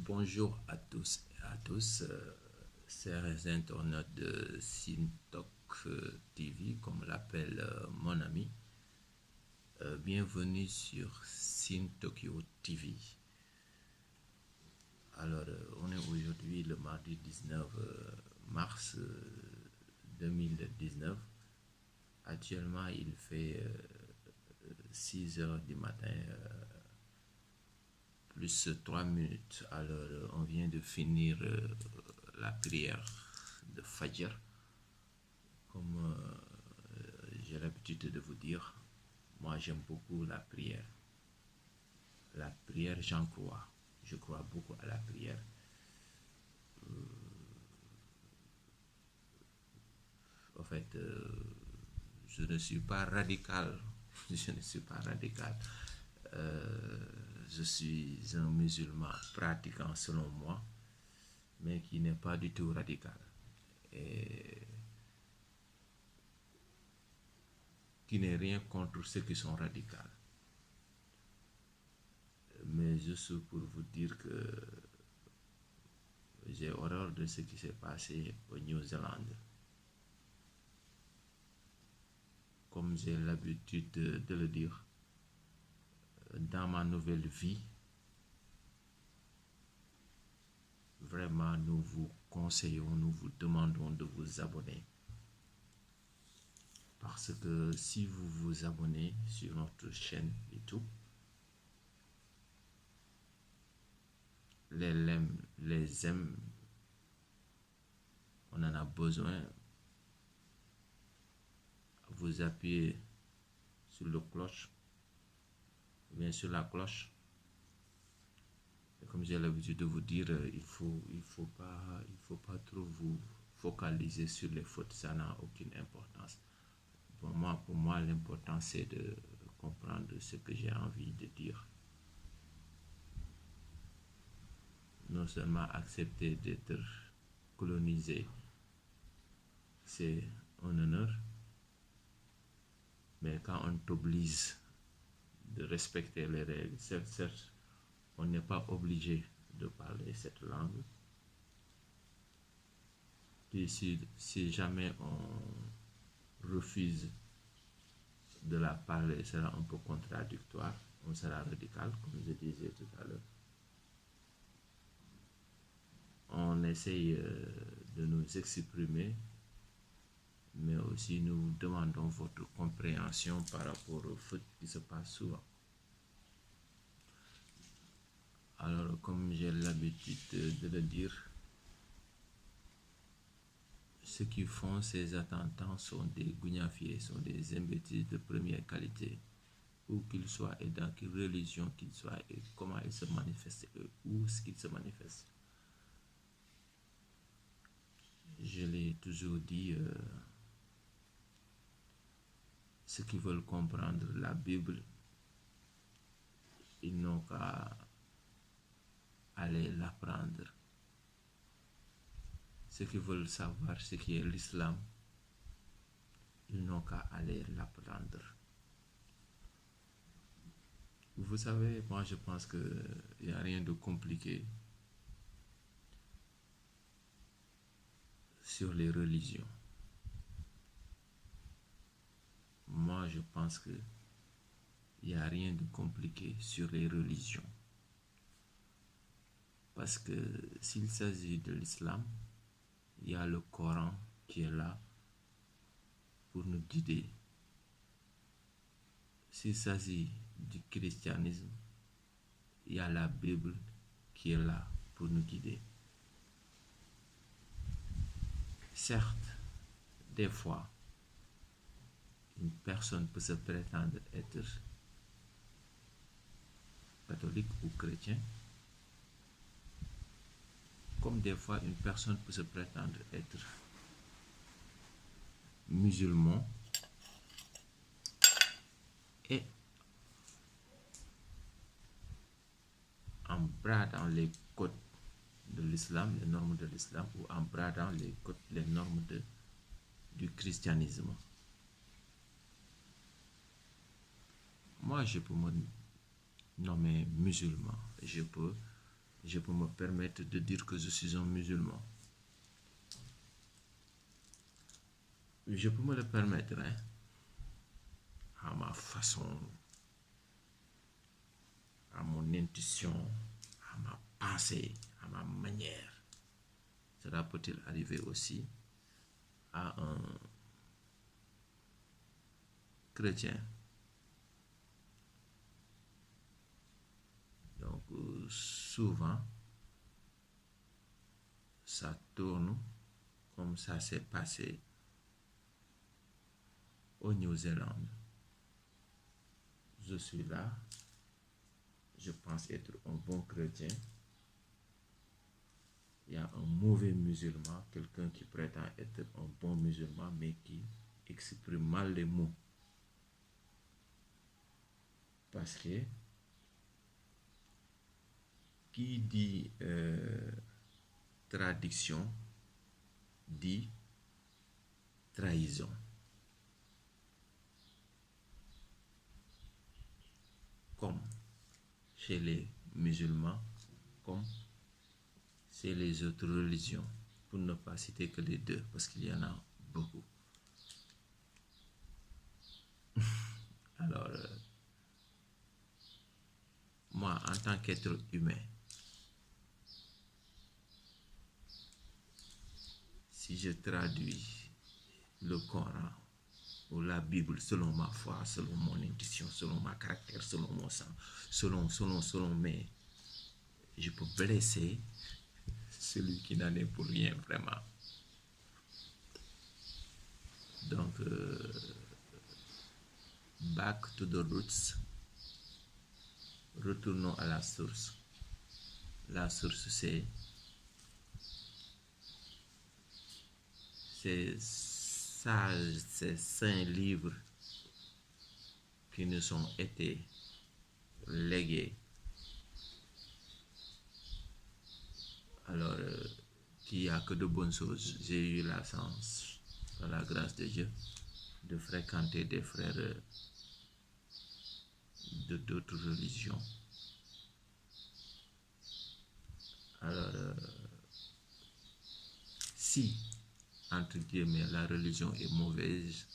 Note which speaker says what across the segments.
Speaker 1: Bonjour à tous et à tous, chers internautes de Sintok TV, comme l'appelle mon ami. Bienvenue sur Sintokyo TV. Alors, on est aujourd'hui le mardi 19 mars 2019. Actuellement, il fait 6 heures du matin, plus 3 minutes. Alors, on vient de finir la prière de Fajr. Comme j'ai l'habitude de vous dire, moi j'aime beaucoup la prière. La prière, j'en crois. Je crois beaucoup à la prière. En fait, je ne suis pas radical. Je ne suis pas radical. Je suis un musulman pratiquant selon moi, mais qui n'est pas du tout radical. Et qui n'est rien contre ceux qui sont radicaux. Mais juste pour vous dire que j'ai horreur de ce qui s'est passé au New Zealand. Comme j'ai l'habitude de le dire, dans ma nouvelle vie, vraiment nous vous conseillons, nous vous demandons de vous abonner. Parce que si vous vous abonnez sur notre chaîne YouTube, les aime, on en a besoin. Vous appuyez sur le cloche, bien sur la cloche. Et comme j'ai l'habitude de vous dire, il faut pas trop vous focaliser sur les fautes, ça n'a aucune importance. Pour moi, l'important c'est de comprendre ce que j'ai envie de dire. Non seulement accepter d'être colonisé, c'est un honneur, mais quand on t'oblige de respecter les règles, certes, on n'est pas obligé de parler cette langue. Et si jamais on refuse de la parler, sera un peu contradictoire, on sera radical, comme je disais tout à l'heure. On essaye de nous exprimer, mais aussi nous demandons votre compréhension par rapport aux fautes qui se passent souvent. Alors, comme j'ai l'habitude de le dire, ceux qui font ces attentats sont des gougnafiers, sont des imbéciles de première qualité, où qu'ils soient et dans quelle religion qu'ils soient et comment ils se manifestent et où est-ce qu'ils se manifestent. Je l'ai toujours dit, ceux qui veulent comprendre la Bible, ils n'ont qu'à aller l'apprendre. Ceux qui veulent savoir ce qu'est l'islam, ils n'ont qu'à aller l'apprendre. Vous savez, moi je pense qu'il n'y a rien de compliqué sur les religions. Moi je pense qu'il n'y a rien de compliqué sur les religions. Parce que s'il s'agit de l'islam, il y a le Coran qui est là pour nous guider. S'il s'agit du christianisme, il y a la Bible qui est là pour nous guider. Certes, des fois, une personne peut se prétendre être catholique ou chrétien, comme des fois une personne peut se prétendre être musulman et en bradant les codes de l'islam, les normes de l'islam, ou en bradant les normes du christianisme. Moi, je peux me nommer musulman, je peux je peux me permettre de dire que je suis un musulman. Je peux me le permettre, hein, à ma façon, à mon intuition, à ma pensée, à ma manière. Cela peut-il arriver aussi à un chrétien? Donc, souvent, ça tourne comme ça s'est passé au New-Zélande. Je suis là, je pense être un bon chrétien. Il y a un mauvais musulman, quelqu'un qui prétend être un bon musulman, mais qui exprime mal les mots. Parce que qui dit traduction dit trahison. Comme chez les musulmans, comme chez les autres religions, pour ne pas citer que les deux, parce qu'il y en a beaucoup. Alors, moi, en tant qu'être humain, si je traduis le Coran ou la Bible selon ma foi, selon mon intuition, selon ma caractère, selon mon sang, selon mes... Je peux blesser celui qui n'en est pour rien vraiment. Donc, back to the roots. Retournons à la source. La source, c'est ces sages, ces saints livres qui nous ont été légués. Alors, qu'il n'y a que de bonnes choses. J'ai eu la chance, par la grâce de Dieu, de fréquenter des frères de d'autres religions. Alors, si, entre guillemets, la religion est mauvaise,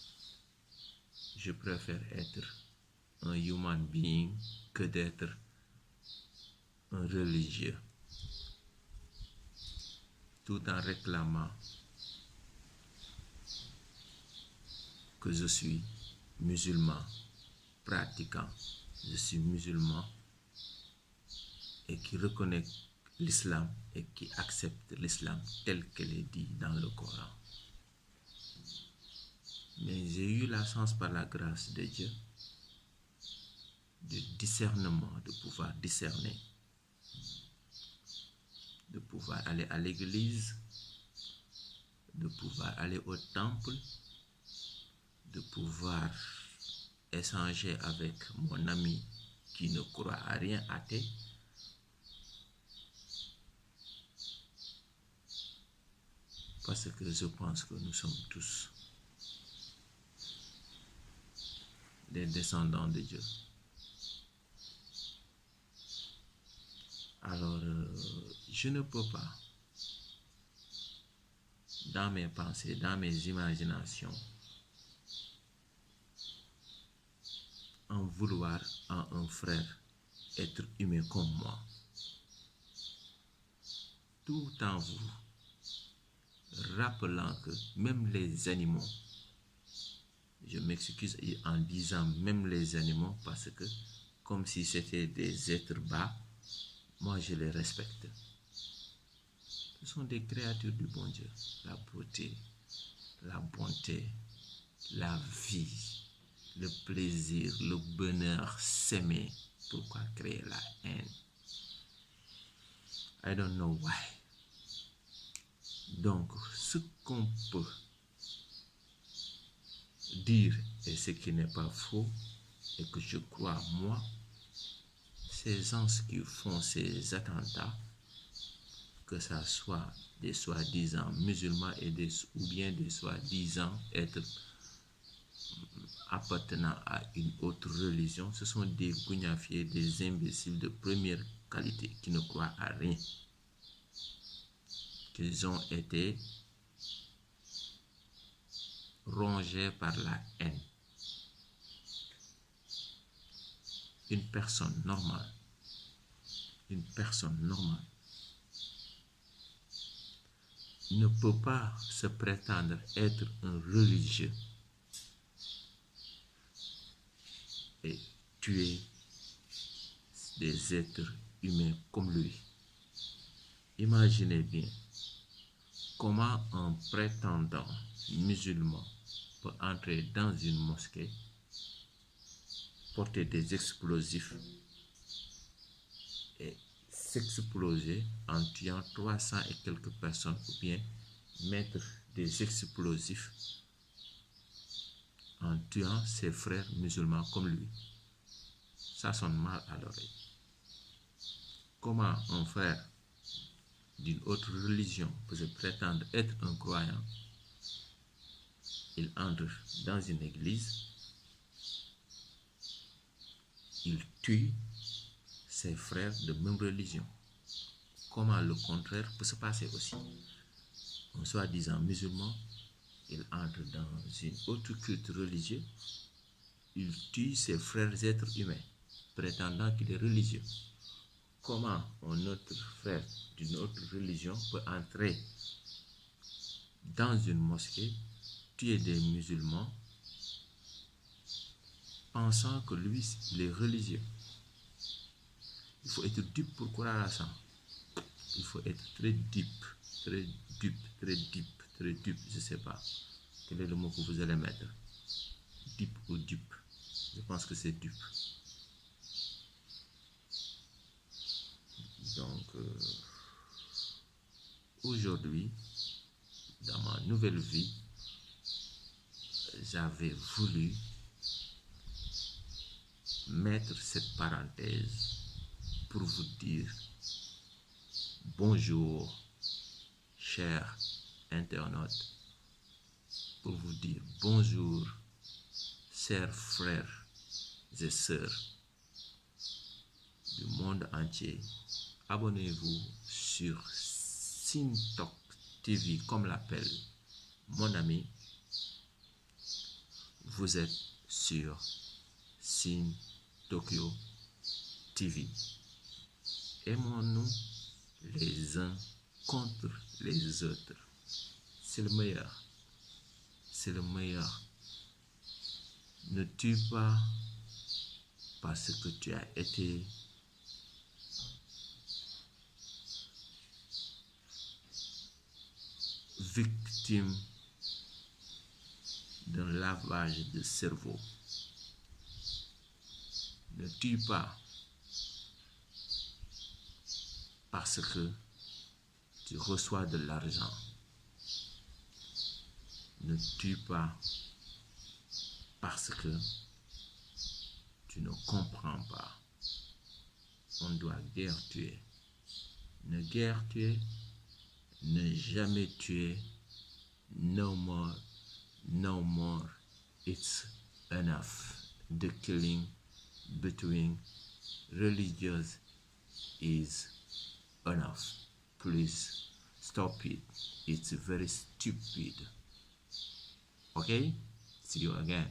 Speaker 1: je préfère être un human being que d'être un religieux, tout en réclamant que je suis musulman, pratiquant, je suis musulman et qui reconnaît l'islam et qui accepte l'islam tel qu'il est dit dans le Coran. Mais j'ai eu la chance par la grâce de Dieu de discernement, de pouvoir discerner, de pouvoir aller à l'église, de pouvoir aller au temple, de pouvoir échanger avec mon ami qui ne croit à rien athée. Parce que je pense que nous sommes tous des descendants de Dieu. Alors, je ne peux pas, dans mes pensées, dans mes imaginations, en vouloir à un frère être humain comme moi, tout en vous rappelant que même les animaux, je m'excuse en disant même les animaux parce que comme si c'était des êtres bas, moi je les respecte. Ce sont des créatures du bon Dieu. La beauté, la bonté, la vie, le plaisir, le bonheur, s'aimer. Pourquoi créer la haine? I don't know why. Donc, ce qu'on peut dire et ce qui n'est pas faux et que je crois moi, ces gens qui font ces attentats, que ça soit des soi-disant musulmans ou bien des soi-disant être appartenant à une autre religion, ce sont des gougnafiers, des imbéciles de première qualité, qui ne croient à rien, qu'ils ont été rongés par la haine. Une personne normale ne peut pas se prétendre être un religieux et tuer des êtres humains comme lui. Imaginez bien comment un prétendant musulman peut entrer dans une mosquée, porter des explosifs et s'exploser en tuant 300 et quelques personnes, ou bien mettre des explosifs en tuant ses frères musulmans comme lui. Ça sonne mal à l'oreille. Comment un frère d'une autre religion peut se prétendre être un croyant? Il entre dans une église, il tue ses frères de même religion. Comment le contraire peut se passer aussi? Un soi-disant musulman, il entre dans une autre culte religieux, il tue ses frères êtres humains, prétendant qu'il est religieux. Comment un autre frère d'une autre religion peut entrer dans une mosquée, tuer des musulmans, pensant que lui, il est religieux? Il faut être dupe pour croire à ça. Il faut être très dupe, je ne sais pas. Quel est le mot que vous allez mettre? Dupe ou dupe? Je pense que c'est dupe. Donc, aujourd'hui, dans ma nouvelle vie, j'avais voulu mettre cette parenthèse pour vous dire bonjour, chers internautes, pour vous dire bonjour, chers frères et sœurs du monde entier. Abonnez-vous sur Sintok TV, comme l'appelle mon ami. Vous êtes sur Sin Tokyo TV. Aimons-nous les uns contre les autres. C'est le meilleur. C'est le meilleur. Ne tue pas parce que tu as été victime d'un lavage de cerveau. Ne tue pas parce que tu reçois de l'argent. Ne tue pas parce que tu ne comprends pas. On doit guère tuer. Ne guère tuer, ne jamais tuer. No more, no more. It's enough. The killing between religions is enough. Please stop it. It's very stupid. Okay? See you again.